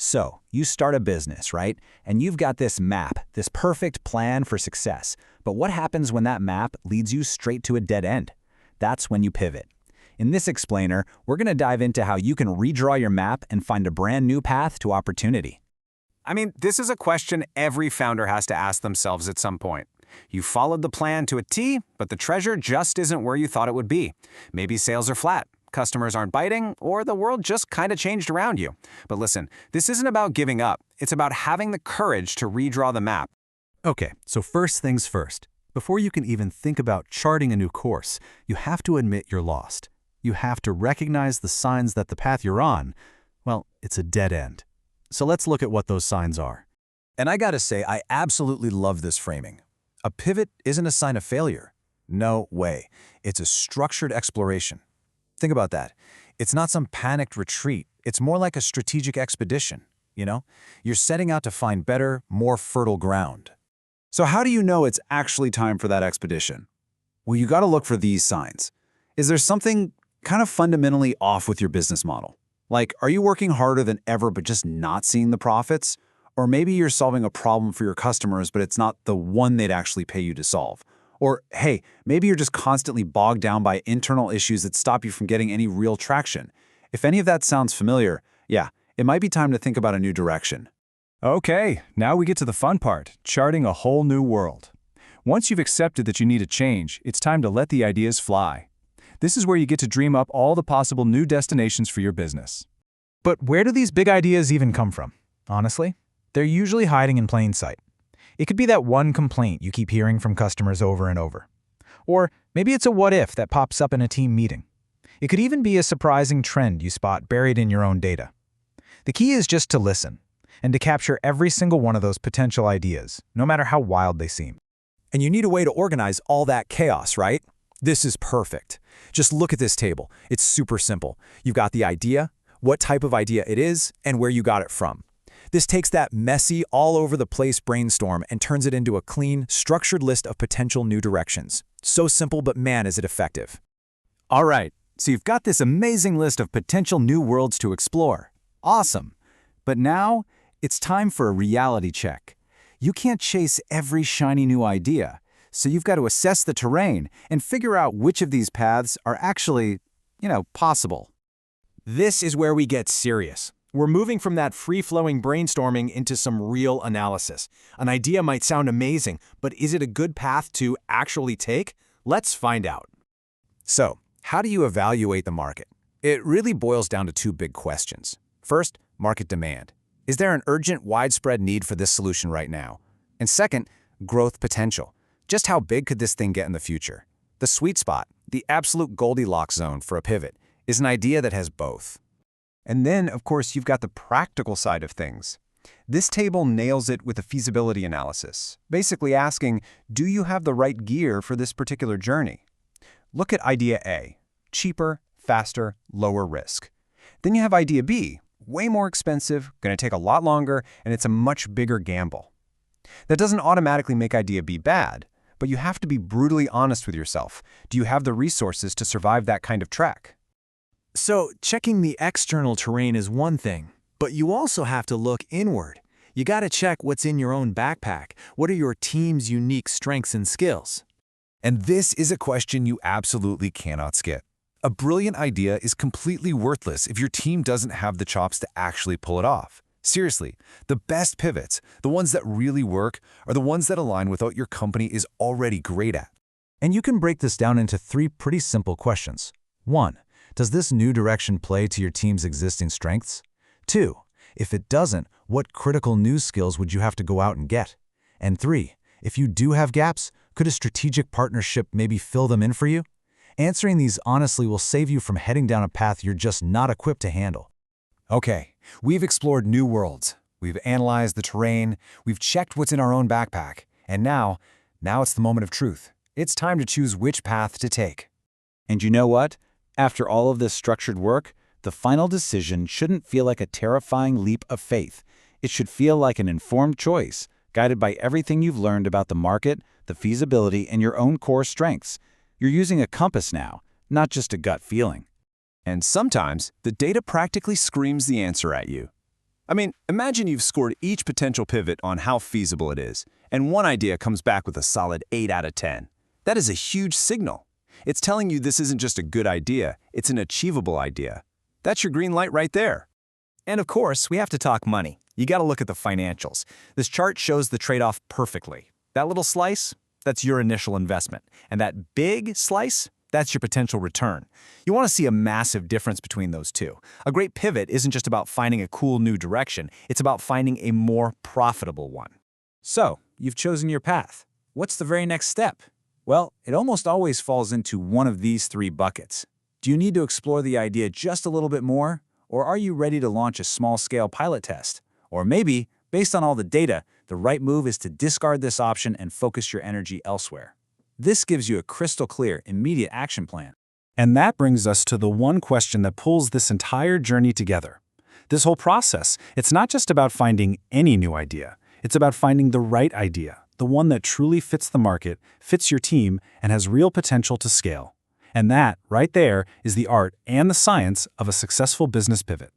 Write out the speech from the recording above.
So, you start a business, right? And you've got this map, this perfect plan for success. But what happens when that map leads you straight to a dead end? That's when you pivot. In this explainer, we're going to dive into how you can redraw your map and find a brand new path to opportunity. I mean, this is a question every founder has to ask themselves at some point. You followed the plan to a T, but the treasure just isn't where you thought it would be. Maybe sales are flat, customers aren't biting, or the world just kind of changed around you. But listen, this isn't about giving up. It's about having the courage to redraw the map. Okay, so first things first. Before you can even think about charting a new course, you have to admit you're lost. You have to recognize the signs that the path you're on, well, it's a dead end. So let's look at what those signs are. And I gotta say, I absolutely love this framing. A pivot isn't a sign of failure. No way. It's a structured exploration. Think about that. It's not some panicked retreat. It's more like a strategic expedition, you know? You're setting out to find better, more fertile ground. So how do you know it's actually time for that expedition? Well, you gotta look for these signs. Is there something kind of fundamentally off with your business model? Like, are you working harder than ever but just not seeing the profits? Or maybe you're solving a problem for your customers, but it's not the one they'd actually pay you to solve. Or, hey, maybe you're just constantly bogged down by internal issues that stop you from getting any real traction. If any of that sounds familiar, yeah, it might be time to think about a new direction. Okay, now we get to the fun part, charting a whole new world. Once you've accepted that you need a change, it's time to let the ideas fly. This is where you get to dream up all the possible new destinations for your business. But where do these big ideas even come from? Honestly, they're usually hiding in plain sight. It could be that one complaint you keep hearing from customers over and over. Or maybe it's a what-if that pops up in a team meeting. It could even be a surprising trend you spot buried in your own data. The key is just to listen, and to capture every single one of those potential ideas, no matter how wild they seem. And you need a way to organize all that chaos, right? This is perfect. Just look at this table. It's super simple. You've got the idea, what type of idea it is, and where you got it from. This takes that messy, all-over-the-place brainstorm and turns it into a clean, structured list of potential new directions. So simple, but man, is it effective. All right, so you've got this amazing list of potential new worlds to explore. Awesome. But now, it's time for a reality check. You can't chase every shiny new idea, so you've got to assess the terrain and figure out which of these paths are actually, possible. This is where we get serious. We're moving from that free-flowing brainstorming into some real analysis. An idea might sound amazing, but is it a good path to actually take? Let's find out. So, how do you evaluate the market? It really boils down to two big questions. First, market demand. Is there an urgent, widespread need for this solution right now? And second, growth potential. Just how big could this thing get in the future? The sweet spot, the absolute Goldilocks zone for a pivot, is an idea that has both. And then, of course, you've got the practical side of things. This table nails it with a feasibility analysis, basically asking, do you have the right gear for this particular journey? Look at idea A, cheaper, faster, lower risk. Then you have idea B, way more expensive, going to take a lot longer, and it's a much bigger gamble. That doesn't automatically make idea B bad, but you have to be brutally honest with yourself. Do you have the resources to survive that kind of trek? So, checking the external terrain is one thing, but you also have to look inward. You gotta check what's in your own backpack. What are your team's unique strengths and skills? And this is a question you absolutely cannot skip. A brilliant idea is completely worthless if your team doesn't have the chops to actually pull it off. Seriously, the best pivots, the ones that really work, are the ones that align with what your company is already great at. And you can break this down into three pretty simple questions. 1. Does this new direction play to your team's existing strengths? 2. If it doesn't, what critical new skills would you have to go out and get? And 3. If you do have gaps, could a strategic partnership maybe fill them in for you? Answering these honestly will save you from heading down a path you're just not equipped to handle. Okay, we've explored new worlds. We've analyzed the terrain. We've checked what's in our own backpack. And now it's the moment of truth. It's time to choose which path to take. And you know what? After all of this structured work, the final decision shouldn't feel like a terrifying leap of faith. It should feel like an informed choice, guided by everything you've learned about the market, the feasibility, and your own core strengths. You're using a compass now, not just a gut feeling. And sometimes, the data practically screams the answer at you. I mean, imagine you've scored each potential pivot on how feasible it is, and one idea comes back with a solid 8 out of 10. That is a huge signal. It's telling you this isn't just a good idea, it's an achievable idea. That's your green light right there. And of course, we have to talk money. You got to look at the financials. This chart shows the trade-off perfectly. That little slice, that's your initial investment. And that big slice, that's your potential return. You want to see a massive difference between those two. A great pivot isn't just about finding a cool new direction, it's about finding a more profitable one. So, you've chosen your path. What's the very next step? Well, it almost always falls into one of these 3 buckets. Do you need to explore the idea just a little bit more? Or are you ready to launch a small-scale pilot test? Or maybe, based on all the data, the right move is to discard this option and focus your energy elsewhere. This gives you a crystal clear, immediate action plan. And that brings us to the one question that pulls this entire journey together. This whole process, it's not just about finding any new idea. It's about finding the right idea, the one that truly fits the market, fits your team, and has real potential to scale. And that, right there, is the art and the science of a successful business pivot.